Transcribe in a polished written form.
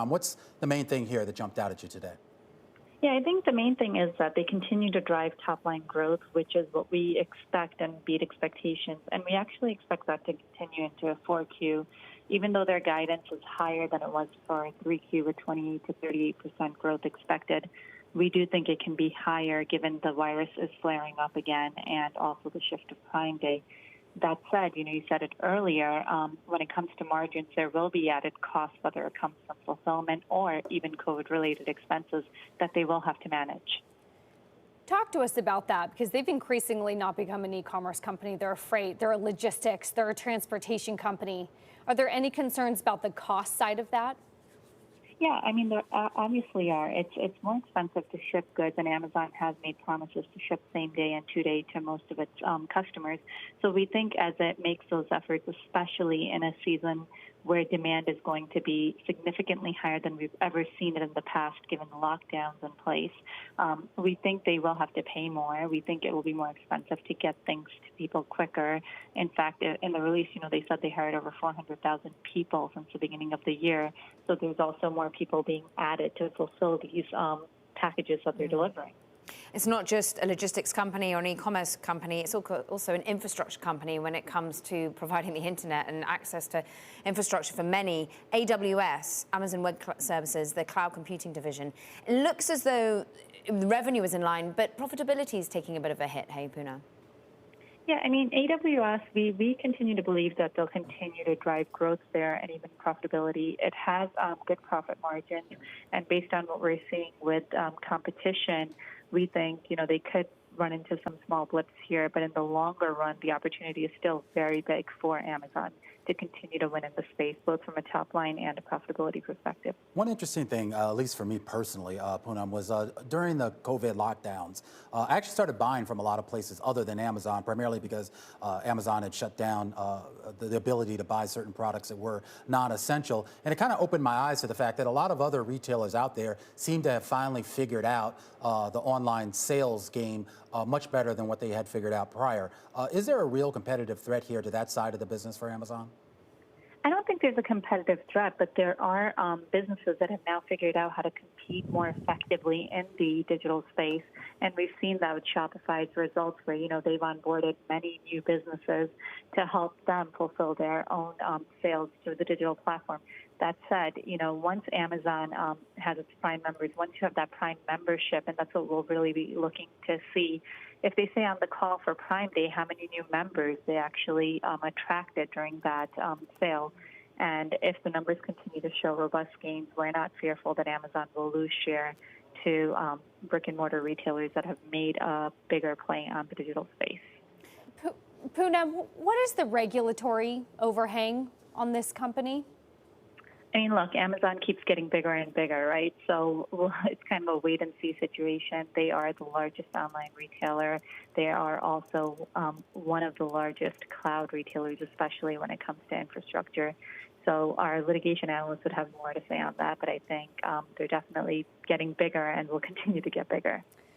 What's the main thing here that jumped out at you today? Yeah, I think the main thing is that they continue to drive top-line growth, which is what we expect and beat expectations. And we actually expect that to continue into 4Q, even though their guidance is higher than it was for 3Q with 28 to 38% growth expected. We do think it can be higher given the virus is flaring up again and also the shift of Prime Day. That said, you said it earlier, when it comes to margins, there will be added costs, whether it comes from fulfillment or even COVID-related expenses that they will have to manage. Talk to us about that, because they've increasingly not become an e-commerce company. They're a freight, they're a logistics, they're a transportation company. Are there any concerns about the cost side of that? Yeah, I mean, there obviously are. It's more expensive to ship goods, and Amazon has made promises to ship same day and 2 day to most of its customers. So we think as it makes those efforts, especially in a season where demand is going to be significantly higher than we've ever seen it in the past, given the lockdowns in place, we think they will have to pay more. We think it will be more expensive to get things to people quicker. In fact, in the release, they said they hired over 400,000 people since the beginning of the year. So there's also more people being added to fulfill these packages that they're delivering. It's not just a logistics company or an e-commerce company, it's also an infrastructure company when it comes to providing the internet and access to infrastructure for many. AWS, Amazon Web Services, their cloud computing division. It looks as though the revenue is in line, but profitability is taking a bit of a hit. Hey, Poonam. Yeah, I mean, AWS, we continue to believe that they'll continue to drive growth there and even profitability. It has good profit margins, and based on what we're seeing with competition, we think, they could run into some small blips here, but in the longer run, the opportunity is still very big for Amazon to continue to win in the space, both from a top line and a profitability perspective. One interesting thing, at least for me personally, Poonam, was during the COVID lockdowns, I actually started buying from a lot of places other than Amazon, primarily because Amazon had shut down the ability to buy certain products that were non-essential. And it kind of opened my eyes to the fact that a lot of other retailers out there seem to have finally figured out the online sales game much better than what they had figured out prior. Is there a real competitive threat here to that side of the business for Amazon? I don't think there's a competitive threat, but there are businesses that have now figured out how to compete more effectively in the digital space. And we've seen that with Shopify's results where, they've onboarded many new businesses to help them fulfill their own sales through the digital platform. That said, once Amazon has its Prime members, once you have that Prime membership, and that's what we'll really be looking to see, if they say on the call for Prime Day how many new members they actually attracted during that sale. And if the numbers continue to show robust gains, we're not fearful that Amazon will lose share to brick-and-mortar retailers that have made a bigger play on the digital space. Poonam, what is the regulatory overhang on this company? I mean, look, Amazon keeps getting bigger and bigger, right? So it's kind of a wait-and-see situation. They are the largest online retailer. They are also one of the largest cloud retailers, especially when it comes to infrastructure. So our litigation analysts would have more to say on that, but I think they're definitely getting bigger and will continue to get bigger.